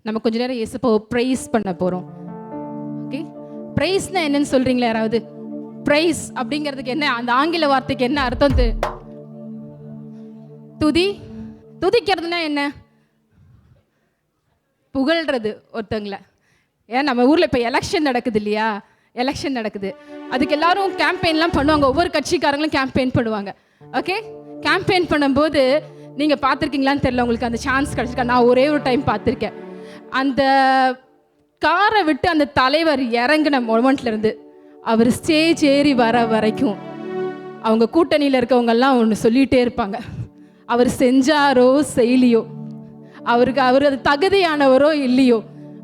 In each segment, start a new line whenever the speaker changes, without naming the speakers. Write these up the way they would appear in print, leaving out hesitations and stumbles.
நம்ம கொஞ்ச நேரம் இயேசுப்பாவை ப்ரைஸ் பண்ண போகிறோம். ஓகே, ப்ரைஸ்னா என்னன்னு சொல்கிறீங்களா யாராவது? ப்ரைஸ் அப்படிங்கிறதுக்கு என்ன, அந்த ஆங்கில வார்த்தைக்கு என்ன அர்த்தம்? துதிக்கிறதுனா என்ன? புகழ்றது ஒருத்தங்களை. ஏன் நம்ம ஊரில் இப்போ எலெக்ஷன் நடக்குது இல்லையா? எலெக்ஷன் நடக்குது, அதுக்கு எல்லாரும் கேம்பெயின்லாம் பண்ணுவாங்க. ஒவ்வொரு கட்சிக்காரங்களும் கேம்பெயின் பண்ணுவாங்க. ஓகே, கேம்பெயின் பண்ணும்போது நீங்கள் பார்த்துருக்கீங்களான்னு தெரியல, உங்களுக்கு அந்த சான்ஸ் கிடச்சிருக்கா? நான் ஒரே ஒரு டைம் பார்த்துருக்கேன். அந்த காரை விட்டு அந்த தலைவர் இறங்கின மொமெண்ட்லேருந்து அவர் ஸ்டேஜ் ஏறி வர வரைக்கும் அவங்க கூட்டணியில் இருக்கவங்கெல்லாம் ஒன்று சொல்லிகிட்டே இருப்பாங்க. அவர் செஞ்சாரோ செய்யலையோ, அவர் அது தகுதியானவரோ இல்லையோ,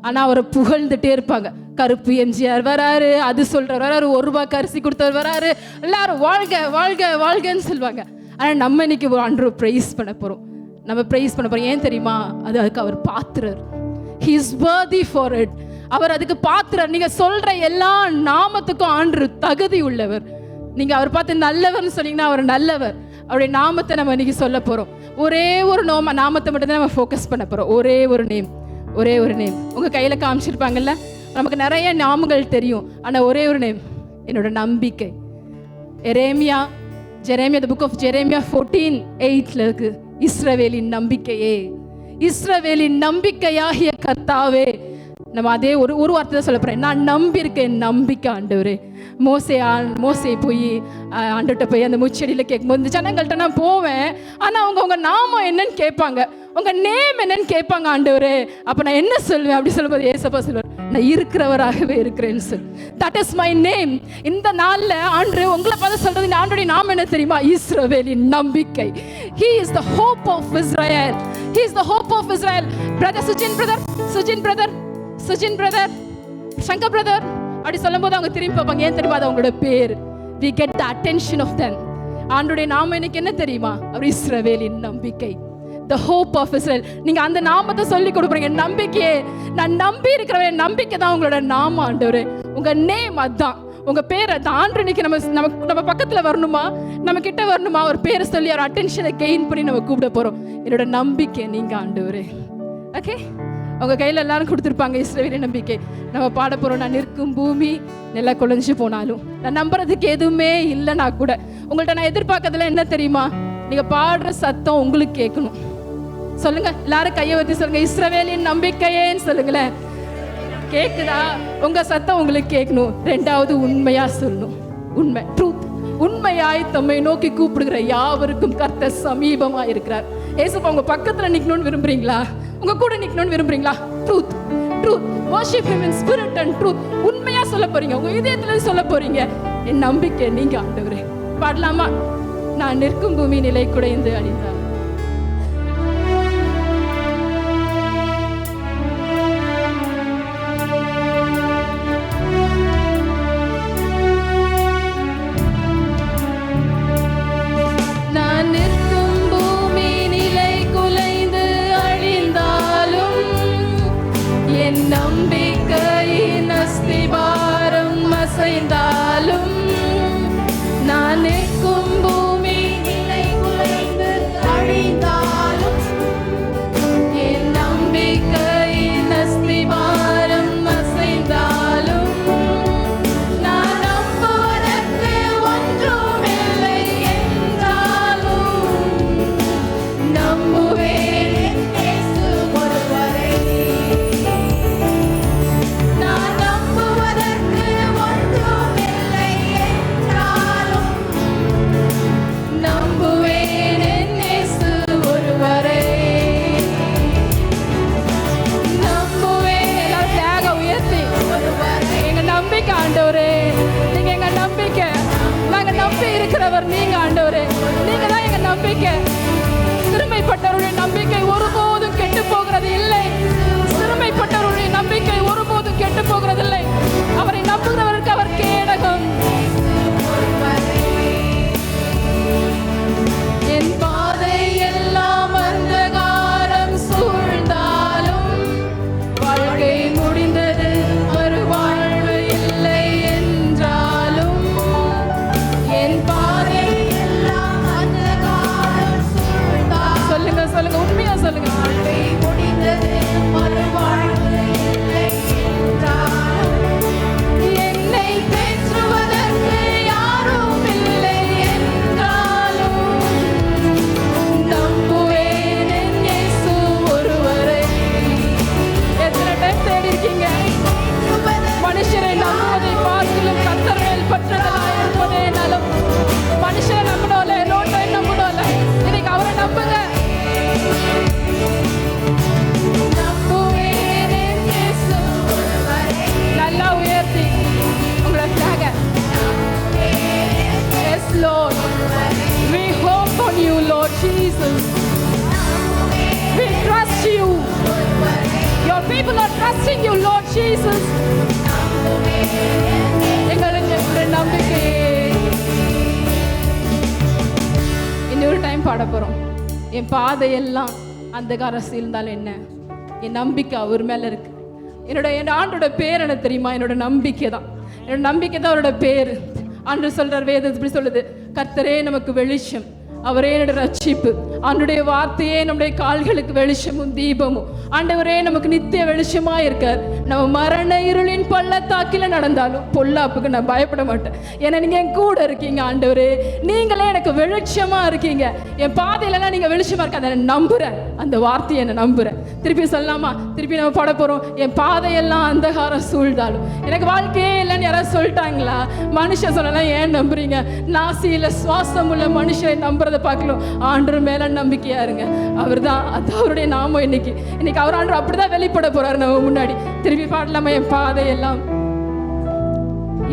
ஆனால் அவரை புகழ்ந்துட்டே இருப்பாங்க. கருப்பு எம்ஜிஆர் வராரு, அது சொல்கிறவர் வராரு, 1 ரூபாய்க்கு அரிசி கொடுத்தவர் வராரு, எல்லாரும் வாழ்க வாழ்க வாழ்கன்னு சொல்லுவாங்க. ஆனால் நம்ம இன்னைக்கு ஆண்டவரை ப்ரைஸ் பண்ண போகிறோம். நம்ம ப்ரைஸ் பண்ண போகிறோம். ஏன் தெரியுமா? அதுக்கு அவர் பாத்திரர். He is worthy for it. அவர் அதுக்கு பாத்திரர். நீங்கள் சொல்கிற எல்லா நாமத்துக்கும் ஆண்டவர் தகுதி உள்ளவர். நீங்கள் அவர் பார்த்து நல்லவர்னு சொன்னீங்கன்னா அவர் நல்லவர். அவருடைய நாமத்தை நம்ம இன்னைக்கு சொல்ல போகிறோம். ஒரே ஒரு நாமத்தை மட்டும்தான் நம்ம ஃபோக்கஸ் பண்ண போகிறோம். ஒரே ஒரு நேம். உங்கள் கையில் காமிச்சிருப்பாங்கல்ல, நமக்கு நிறைய நாமங்கள் தெரியும், ஆனால் ஒரே ஒரு நேம், என்னோட நம்பிக்கை. Jeremiah the book of Jeremiah 14:8 இருக்கு, இஸ்ரவேலின் நம்பிக்கையே, இஸ்ரவேலின் நம்பிக்கையாகிய கர்த்தாவே. நம்ம அதே ஒரு வார்த்தை தான் சொல்ல போகிறேன், நான் நம்பியிருக்கேன், நம்பிக்கை ஆண்டவரே. மோசே போய் ஆண்டவர்கிட்ட போய் அந்த முச்செடியில் கேட்கும்போது, இந்த ஜனங்கள்கிட்ட நான் போவேன், ஆனால் அவங்க நாமம் என்னன்னு கேட்பாங்க, உங்கள் நேம் என்னன்னு கேட்பாங்க ஆண்டவரே. அப்போ நான் என்ன சொல்வேன் அப்படி சொல்லும்போது ஏசப்பா சொல்வார், நான் இருக்கிறவராகவே இருக்கிறேன்னு சொல். That is my name. இந்த நாளில் ஆண்டு உங்களை பார்த்து சொல்றது, இந்த ஆண்டோடைய நாமம் என்ன தெரியுமா? இஸ்ரவேலின் நம்பிக்கை. He is the hope of Israel. He is the hope of Israel. Brother Sujin brother, Shankar brother அப்படி சொல்லும்போது அவங்க திரும்பி பார்ப்பாங்க. ஏன் தெரியுமா? அது அவங்களோட பேர். We get the attention of them. ஆண்டோடைய நாமம் எனக்கு என்ன தெரியுமா? அவர் இஸ்ரவேலின் நம்பிக்கை, the hope of Israel. நீங்க அந்த நாமத்தை சொல்லி கொடுப்பீங்க. நம்பிக்கையே, நான் நம்பி இருக்கிறவன், நம்பிக்கை தான் உங்களோட நாமம் ஆண்டவரே. உங்க நேம் அதான், உங்க பேர் அதான். ஆண்டு இன்னைக்கு நம்ம பக்கத்துல வரணுமா, நம்ம கிட்ட வரணுமா, ஒரு பேரை சொல்லி ஒரு அட்டென்ஷனை கெயின் பண்ணி நம்ம கூப்பிட போறோம். என்னோட நம்பிக்கை நீங்க ஆண்டவரே. ஓகே, அவங்க கையில் எல்லாரும் கொடுத்துருப்பாங்க இஸ்ரவேலின் நம்பிக்கை. நம்ம பாட போகிறோம். நான் நிற்கும் பூமி நல்லா குலைஞ்சு போனாலும், நான் நம்புறதுக்கு எதுவுமே இல்லைனா கூட, உங்கள்கிட்ட நான் எதிர்பார்க்கறதுல என்ன தெரியுமா? நீங்கள் பாடுற சத்தம் உங்களுக்கு கேட்கணும். சொல்லுங்க, எல்லாரும் கையை வச்சு சொல்லுங்க, இஸ்ரவேலின் நம்பிக்கையேன்னு சொல்லுங்களேன். கேட்குதா? உங்கள் சத்தம் உங்களுக்கு கேட்கணும். 2வது, உண்மையாக சொல்லணும். உண்மை, ட்ரூத். உண்மையாய் தம்மை நோக்கி கூப்பிடுகிற யாவருக்கும் கர்த்தர் சமீபமாக இருக்கிறார். ஏசப்பா உங்க பக்கத்துல நிக்கணும்னு விரும்புறீங்களா? உங்க கூட நிக்கணும்னு விரும்புறீங்களா? Truth, worship him in spirit and truth. உண்மையா சொல்ல போறீங்க, உங்க இதயத்துல சொல்ல போறீங்க, என் நம்பிக்கை நீங்க ஆண்டவரே. பாடலாமா? நான் நிற்கும் பூமி நிலை குடைந்து அழிந்தார்.
நம்பிக்கையின் அஸ்திபாரம் அசைந்தாலும், நான் நிற்கும் பூமி நிலை குலைந்து அழிந்தாலும், என் நம்பிக்கையின் அஸ்திபாரம் அசைந்தாலும், நான் நம்புவதற்கு ஒன்றுமில்லை என்றாலும், நம்புவேன் ஆண்டவரே. நீங்க எங்க நம்பிக்கை, நாங்க நம்பி இருக்கிறவர் நீங்க ஆண்டவரே. நீங்க தான் எங்க நம்பிக்கை. சிறுமைப்பட்டவருடைய நம்பிக்கை ஒருபோதும் கெட்டு போகிறது இல்லை. சிறுமைப்பட்டவருடைய நம்பிக்கை ஒருபோதும் கெட்டு போகிறதில்லை. அவரை நம்புகிறவருக்கு அவர் கேடகம். என் பாதை எல்லாம் அந்தகாரம் சூழ்ந்தாலும், வாழ்க்கை முடிந்தது மறுவாழ்வு இல்லை என்றாலும், என் பாதை எல்லாம் அந்தகாரம் சூழ்ந்தாலும், சொல்லுங்க உண்மையா trusting you, Lord Jesus. எங்களுக்கு ஒரு நம்பிக்கையே. இன்னொரு டைம் பாட போறோம். என் பாதையெல்லாம் அந்தகாரம் இருந்தாலும் என்ன, என் நம்பிக்கை அவர் மேல இருக்கு. என் ஆண்டோட பேர் என்ன தெரியுமா? என்னோட நம்பிக்கை தான். என்னோட நம்பிக்கை தான் அவரோட பேர். ஆண்டு சொல்றார், வேதம் இப்படி சொல்லுது, கர்த்தரே நமக்கு வெளிச்சம், அவரே என்னுடைய ரட்சிப்பு, ஆண்டுடைய வார்த்தையே நம்முடைய கால்களுக்கு வெளிச்சமும் தீபமும். ஆண்டவரே நமக்கு நித்திய வெளிச்சமா இருக்கார். நம்ம மரண இருளின் பள்ளத்தாக்கில நடந்தாலும் பொல்லாப்புக்கு நான் பயப்பட மாட்டேன். ஏன்னா நீங்க என் கூட இருக்கீங்க ஆண்டவரே. நீங்களே எனக்கு வெளிச்சமா இருக்கீங்க. என் பாதையிலலாம் நீங்க வெளிச்சமா இருக்க, அதை நம்புறேன். அந்த வார்த்தையை என்ன நம்புறேன். திருப்பி சொல்லலாமா? திருப்பி நம்ம பாட போறோம். என் பாதையெல்லாம் அந்தகாரம் சூழ்ந்தாலும் எனக்கு வாழ்க்கையே இல்லைன்னு யாராவது சொல்லிட்டாங்களா? மனுஷன் சொல்லலாம், ஏன் நம்புறீங்க? நாசியில சுவாசம் உள்ள மனுஷனை நம்புறதை பார்க்கலாம். ஆண்டவர் மேல நம்பிக்கையா இருங்க. அவர் தான், அது அவருடைய நாமம். இன்னைக்கு அவர் ஆண்டவர் அப்படிதான் வெளிப்பட போறாரு நம்ம முன்னாடி. திருப்பி பாடலாமா? என் பாதையெல்லாம்,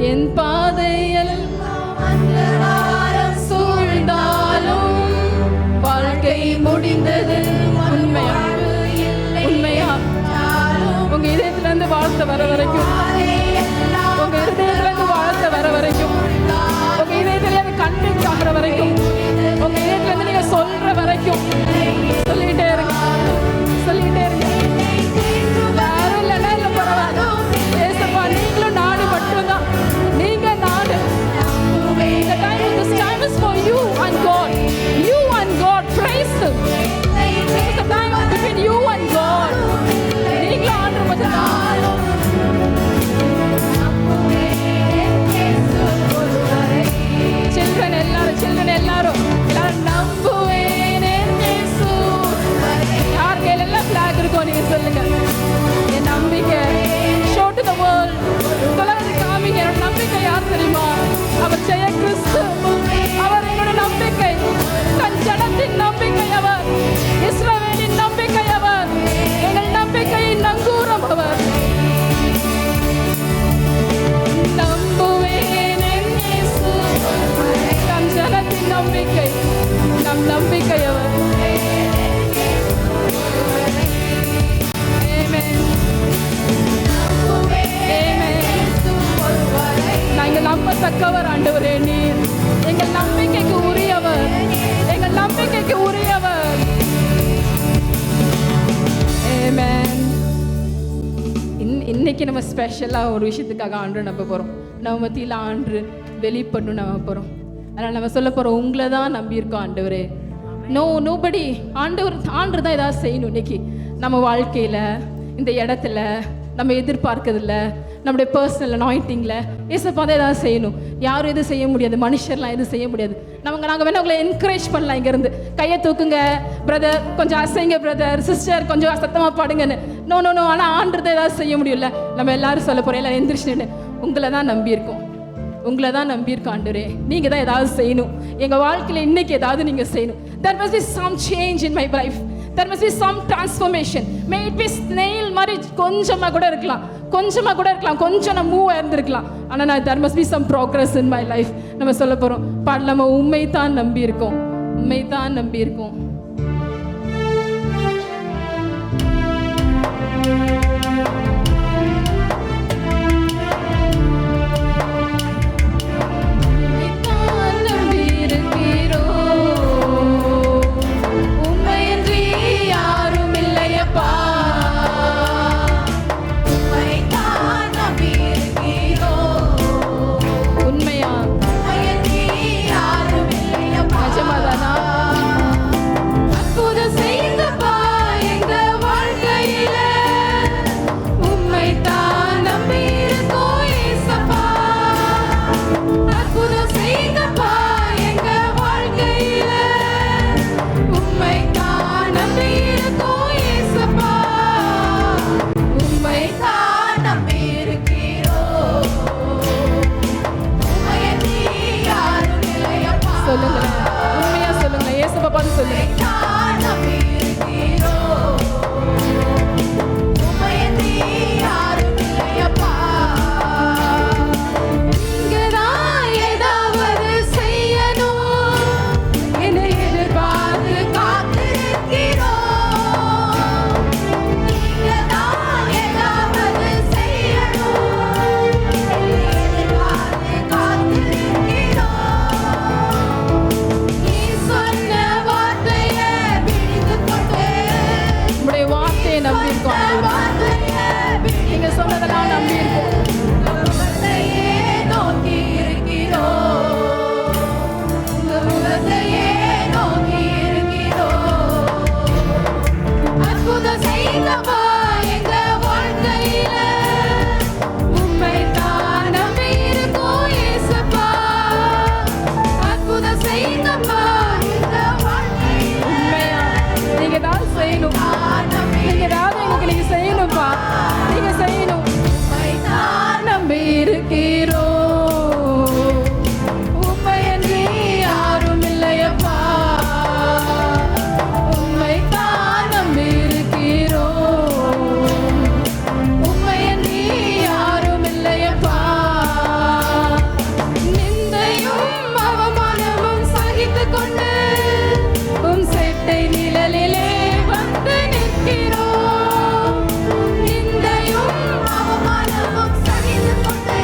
என் பாதையெல்லாம் சூழ்ந்தாலும் வாழ்க்கை முடிந்தது. உண்மையா உண்மையா உங்க இதயத்துல இருந்து வாழ்த்த வர வரைக்கும், உங்க இதயத்துல இருந்து வாழ்த்த வர வரைக்கும், உங்க இதயத்துல இருந்து கண்ணுக்கு ஆகிற வரைக்கும், உங்க இதயத்துல இருந்து நீங்க சொல்ற வரைக்கும் சொல்லிட்டே இருங்க, சொல்லிட்டே இருங்க. யாரும் இல்லைன்னா இல்லை, பரவாயில்ல. ஏசப்பா நீங்களும் நாடு மட்டும்தான். நீங்க நாடு. This time is for you and God. You and God. Praise Him. This is the time between you and God. நீங்களும் ஆண்டு மட்டும்தான். Children எல்லாரும் நம்புவேன் இயேசு. யார் கையில எல்லாம் flag இருக்கோ நீங்க சொல்லுங்க, என் நம்பிக்கை. Show to the world. உலகத்துக்கு காமிங்க என்னோட நம்பிக்கை யார் தெரியுமா? அவர் ஜெய கிறிஸ்து. அவர் என்னோட நம்பிக்கை. தன் ஜனத்தின் நம்பிக்கை அவர். இஸ்ரவேலின் நம்பிக்கை அவர். எங்கள் நம்பிக்கையின் நங்கூரம் அவர். நம்புவேன் இயேசு. நம் ஜனத்தின் நம்பிக்கை, நம் நம்பிக்கை அவர். நாங்கள் நம்பத்தக்கவர் ஆண்டவரே. நீர் எங்கள் நம்பிக்கைக்கு உரியவர், எங்கள் நம்பிக்கைக்கு உரியவர். ஆமென். இன்னைக்கு நம்ம ஸ்பெஷலாக ஒரு விஷயத்துக்காக ஆண்டு நம்ப போகிறோம். நம்ம மத்தியில் ஆண்டு வெளிப்படணும் நம்ப போகிறோம். அதனால் நம்ம சொல்ல போகிறோம், உங்களை தான் நம்பியிருக்கோம் ஆண்டவரே. நோபடி. ஆண்டு தான் ஏதாவது செய்யணும் இன்னைக்கு நம்ம வாழ்க்கையில், இந்த இடத்துல நம்ம எதிர்பார்க்கறதில்ல, நம்முடைய பர்சனல் அனாயிண்டிங்கில் ஏசப்பா தான் ஏதாவது செய்யணும். யாரும் எதுவும் செய்ய முடியாது, மனுஷர்லாம் எதுவும் செய்ய முடியாது. நாங்கள் வேணா உங்களை என்கரேஜ் பண்ணலாம். இங்கேருந்து கையை தூக்குங்க பிரதர், கொஞ்சம் அசைங்க பிரதர், சிஸ்டர் கொஞ்சம் சத்தமாக பாடுங்கன்னு. நோ. ஆனால் ஆண்டு ஏதாவது செய்ய முடியல. நம்ம எல்லாரும் சொல்ல போகிறோம், எல்லாம் எந்திரிச்சுன்னு, உங்களை தான் நம்பியிருக்கோம், உங்களை தான் நம்பியிருக்கோம் ஆண்டவரே. நீங்கள் தான் ஏதாவது செய்யணும் எங்கள் வாழ்க்கையில். இன்னைக்கு ஏதாவது நீங்கள் செய்யணும். There must be some change in my life. There must be some transformation. May it be snail மாதிரி கொஞ்சமாக கூட இருக்கலாம், கொஞ்சம் நான் மூவ் ஆயிருந்திருக்கலாம். ஆனால் there must be some progress in my life. நம்ம சொல்ல போகிறோம், பாடலாமா? உண்மை தான் நம்பியிருக்கோம், உண்மை தான் நம்பியிருக்கோம்.
நம்பி இருக்கோம் ஆண்டவரே. நீங்க சொன்னதெல்லாம் நம்பி இருக்கோம்.
நோக்கி இருக்கிறோம், உங்க முகத்தையே நோக்கி இருக்கிறோம். அற்புதம் செய்தப்பா எங்க வாழ்க்கையில, உம்மை தான் நம்பி இருக்கோம் இயேசுப்பா. அற்புதம் செய்தப்பா எங்க வாழ்க்கையில.
உண்மையா நீங்க தான் செய்யணும். நீங்க ஏதாவது எங்களுக்கு நீங்க செய்யணும்ப்பா. நீங்க செய்யணும்.
உம்மை தான்
நம்பி இருக்கிறோம்,
உம்மையன்றி யாரும் இல்லையப்பா.
உம்மை தான் நம்பி இருக்கிறோம்,
உம்மையன்றி யாரும் இல்லையப்பா. நிந்தையும் அவமானமும் சகித்துக் கொண்டு உம் செட்டை நிழலிலே வந்து நிற்கிறோம். நிந்தையும் அவமானமும் சகித்துக் கொண்டு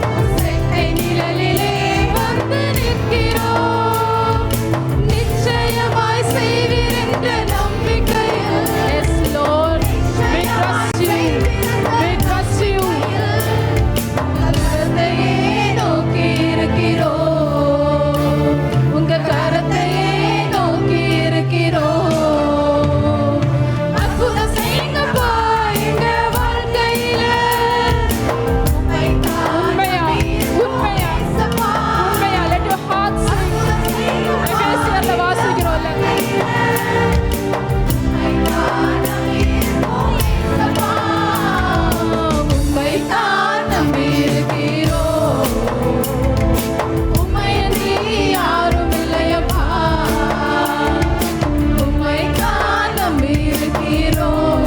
உம் செட்டை நிழலிலே வந்து நிற்கிறோம். நிச்சயமாய் செய்வீர் என்ற நம்பிக்கையில்.
Yes Lord, we trust you, we trust you.
கரத்தையே நோக்கி இருக்கிறோம், உங்க கரத்தையே நோக்கி இருக்கிறோம். அற்புதம் செய்யுங்கப்பா எங்க வாழ்க்கையில. உம்மை தான்
உண்மையா உண்மையா
இயேசுப்பா.
உண்மையா let your heart sing. எபேசியர்ல வாசிக்கிறோம்ல,
உம்மை தான் நம்பி இருக்கிறோம், உம்மையன்றி யாரும் இல்லையப்பா. உம்மை தான் நம்பி இருக்கிறோம்,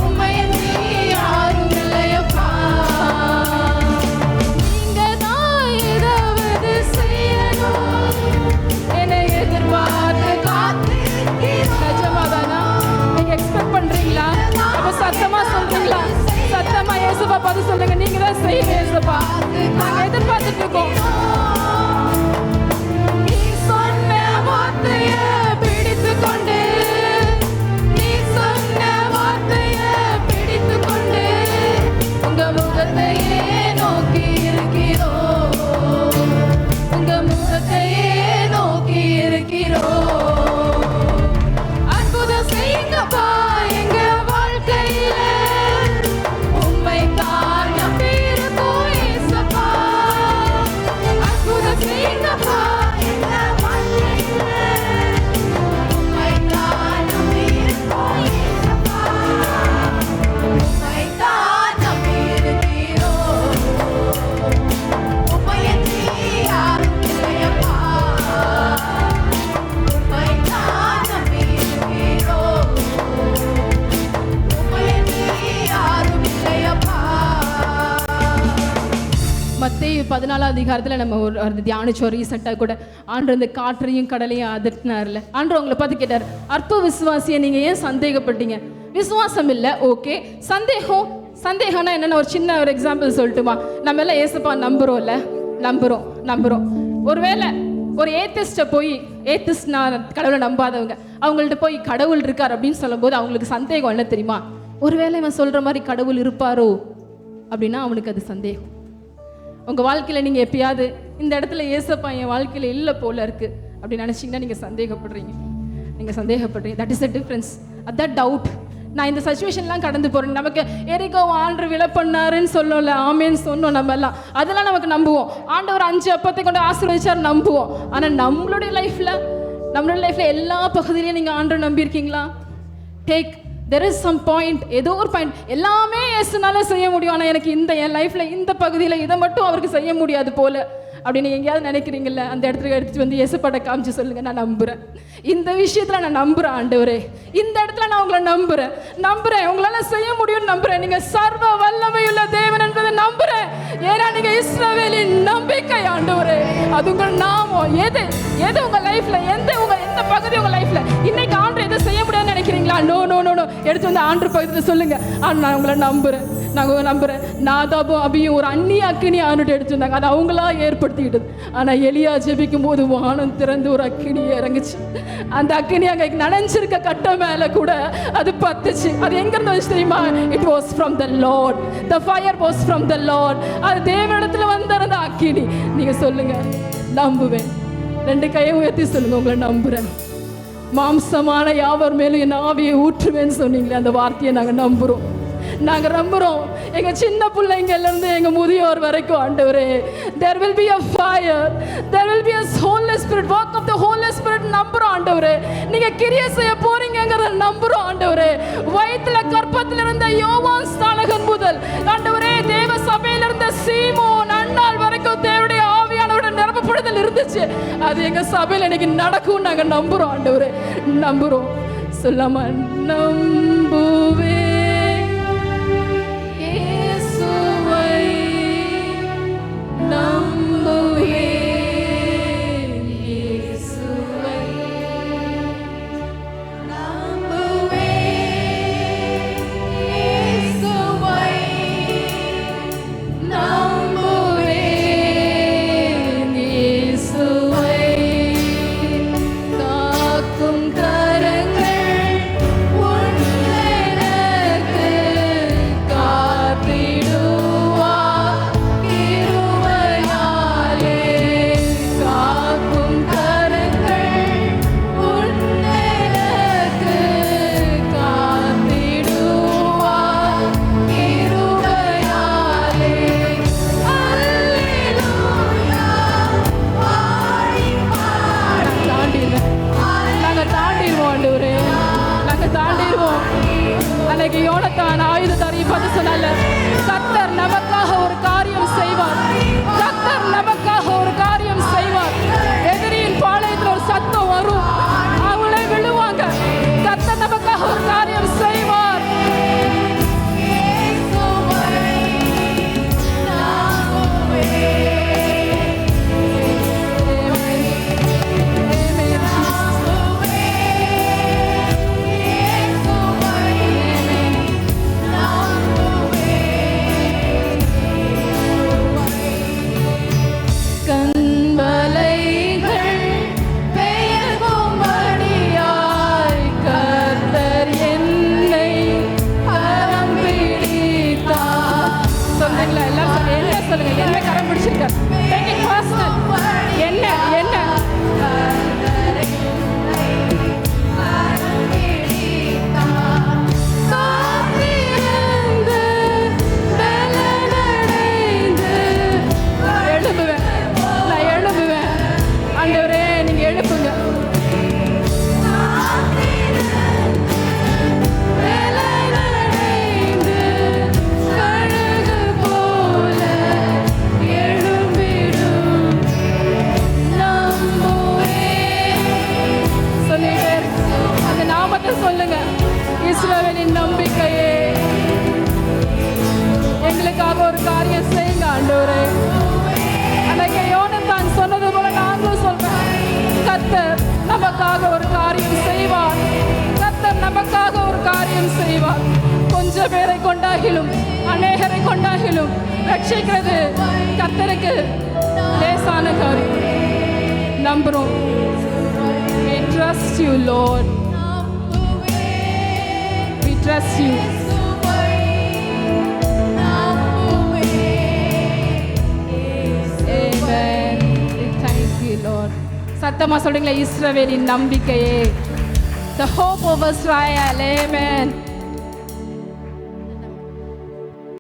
உம்மையன்றி யாரும் இல்லையப்பா. நீங்க தான் ஏதாவது செய்யணும், என்னை எதிர்பார்த்து காத்திருக்கிறோம்.
நிஜமாதானா? நீங்க எக்ஸ்பெக்ட் பண்றீங்களா? அப்ப சத்தமா சொல்றீங்களா? சத்தமா இயேசுப்பா பார்த்து சொல்லுங்க, நீங்க தான் செய்யுங்க இயேசுப்பா. நாங்க எதிர்பார்த்துட்டு இருக்கோம்.
நீ சொன்ன வார்த்தையை பிடித்துக் கொண்டு, நீ சொன்ன வார்த்தையை பிடித்துக் கொண்டு உங்க முகத்தையே நோக்கி இருக்கிறோம், உங்க முகத்தையே நோக்கி இருக்கிறோம். அற்புதம் செய்யுங்கப்பா எங்க வாழ்க்கையில. உம்மை தான் நம்பி இருக்கோம் இயேசுப்பா. அற்புதம் செய்யுங்கப்பா எங்க வாழ்க்கையில. உம்மை தான் நம்பி இருக்கோம் இயேசுப்பா. உம்மை தான் நம்பி இருக்கிறோம், உம்மையன்றி யாரும் இல்லையப்பா. உம்மை தான் நம்பி இருக்கிறோம், உம்மையன்றி யாரும் இல்லையப்பா.
மத்தேயு 14 அதிகாரத்துல நம்ம ஒரு தியானிச்சோம் ரீசெண்டாக கூட. ஆண்டு இந்த காற்றையும் கடலையும் அதட்டினார்ல. ஆண்டு உங்களை பார்த்து கேட்டார், அற்ப விசுவாசியை நீங்க ஏன் சந்தேகப்பட்டீங்க? விசுவாசம் இல்லை, ஓகே. சந்தேகம்னா என்னென்ன ஒரு சின்ன ஒரு எக்ஸாம்பிள் சொல்லட்டுமா? நம்ம எல்லாம் ஏசப்பா நம்புறோம்ல, நம்புறோம். ஒருவேளை ஒரு ஏத்திஸ்ட்டை போய், ஏத்திஸ்ட்னா கடவுளை நம்பாதவங்க, அவங்கள்ட்ட போய் கடவுள் இருக்கார் அப்படின்னு சொல்லும்போது அவங்களுக்கு சந்தேகம் என்ன தெரியுமா? ஒருவேளை இவன் சொல்ற மாதிரி கடவுள் இருப்பாரோ அப்படின்னா அவனுக்கு அது சந்தேகம். உங்கள் வாழ்க்கையில் நீங்கள் எப்பயாவது இந்த இடத்துல ஏசப்பா என் வாழ்க்கையில் இல்லை போல இருக்குது அப்படின்னு நினச்சிங்கன்னா நீங்கள் சந்தேகப்படுறீங்க. That is the difference. அதான் டவுட். நான் இந்த சுச்சுவேஷன்லாம் கடந்து போகிறேன். நமக்கு எரிகோ ஆண்டு விலை பண்ணாருன்னு சொல்லல, ஆமேன்னு சொன்னோம் நம்ம எல்லாம், அதெல்லாம் நமக்கு நம்புவோம். ஆண்டவர் 5 அப்பத்தை கொண்டு ஆசீர்வதிச்சார் நம்புவோம். ஆனால் நம்மளுடைய லைஃப்பில் எல்லா பகுதியிலையும் நீங்கள் ஆண்டவர் நம்பியிருக்கீங்களா? there is some point, ஏதோ ஒரு பாயிண்ட் எல்லாமே இயேசுனால செய்ய முடியும், ஆனால் எனக்கு என் லைஃப்பில் இந்த பகுதியில் இதை மட்டும் அவருக்கு செய்ய முடியாது போல அப்படின்னு எங்கேயாவது நினைக்கிறீங்கல்ல, அந்த இடத்துக்கு எடுத்துகிட்டு வந்து இயேசுப்பாட்ட காமிச்சு சொல்லுங்கள், நான் நம்புகிறேன், இந்த விஷயத்தில் நான் நம்புகிறேன் ஆண்டவரே, இந்த இடத்துல நான் உங்களை நம்புகிறேன், உங்களால் செய்ய முடியும்னு நம்புகிறேன், நீங்கள் சர்வ வல்லமையுள்ள தேவன் என்பதை நம்புகிறேன். ஏன்னா நீங்கள் இஸ்ரவேலின் நம்பிக்கை ஆண்டவரே. அது உங்கள் நாமம். எது உங்கள் லைஃப்பில் எந்த பகுதி உங்கள் லைஃப்பில் இன்னைக்கு ஆண்டு எதை செய்ய முடியாதுன்னு நினைக்கிறீங்களா? நோ, எடுத்து வந்து ஆண்டு பகுதியில் சொல்லுங்கள், நான் உங்களை நம்புகிறேன்.
நாங்கள் நம்புகிறேன். நாதாபும் அபியும் ஒரு அந்நிய அக்கினி ஆணுட்டு எடுத்துருந்தாங்க, அது அவங்களா ஏற்படுத்திக்கிட்டது. ஆனால் எலியா ஜெபிக்கும் போது வானம் திறந்து ஒரு அக்கினி இறங்குச்சு. அந்த அக்கினி அங்கே நனைஞ்சிருக்க கட்ட மேலே கூட அது பத்துச்சு. அது எங்கேருந்து வந்துச்சு தெரியுமா? It was from the Lord. The fire was from the Lord. அது தேவனிடத்தில் வந்திருந்த அக்கினி. நீங்கள் சொல்லுங்கள், நம்புவேன். 2 கையை உயர்த்தி சொல்லுங்கள், உங்களை நம்புகிறேன். மாம்சமான யாவர் மேலும் என் ஆவியை ஊற்றுவேன்னு சொன்னீங்களே, அந்த வார்த்தையை நாங்கள் நம்புகிறோம். நாங்கள் நம்புகிறோம். எங்கள் சின்ன பிள்ளைங்கள்லேருந்து எங்கள் முதியோர் வரைக்கும் ஆண்டவரே, there will be a fire, there will be a Holy Spirit, work of the Holy Spirit. நம்புகிறோம் ஆண்டவரே, நீங்கள் கிரியை செய்ய போறீங்கிறத நம்புகிறோம் ஆண்டவரே. வயிற்றுல கற்பத்தில் இருந்த யோவான் ஸ்நானகன் முதல் ஆண்டவரே, தேவ சபையில் இருந்த சீமோன் அண்ணாள் வரைக்கும் தேவனுடைய ஆவியானவரோட நிரப்பப்படுதல் இருந்துச்சு. அது எங்கள் சபையில் இன்னைக்கு நடக்கும். நாங்கள் நம்புகிறோம் ஆண்டவரே, நம்புகிறோம். சொல்லாம நம்புவே அன்னைக்கு யோனத்தான் ஆயுததாரி பார்த்து சொன்னால, கர்த்தர் நமக்காக ஒரு காரியம் செய்வார், கர்த்தர் நமக்காக ஒரு காரியம் செய்வார். எதிரியின் பாளையத்தில் ஒரு சத்தம் வரும், அவங்களே விழுவாங்க. கர்த்தர் நமக்காக ஒரு காரியம் செய்வார். என்ன கரம் பிடிச்சிருக்கார்? Take it personal. என்ன எழுப்புவேன். ஆண்டவரே, நீங்க எழுப்புங்க. சொல்லுங்க, இஸ்ரவேலின் நம்பிக்கையே, எங்களுக்காக ஒரு காரியம் செய்யுங்க ஆண்டவரே. அன்னைக்கு யோனத்தான் சொன்னது போல நாங்களும் சொல்றோம், கர்த்தர் நமக்காக ஒரு காரியம் செய்வார், கர்த்தர் நமக்காக ஒரு காரியம் செய்வார். கொஞ்சம் பேரை கொண்டாகிலும் அநேகரை கொண்டாகிலும் ரட்சிக்கிறது கர்த்தருக்கு லேசான காரியம். நம்புறோம். We trust you, Lord. Trust you. Amen. Thank you, Lord. சத்தமா சொல்றீங்களா? இஸ்ரவேலின் நம்பிக்கையே, the hope of Israel. Amen.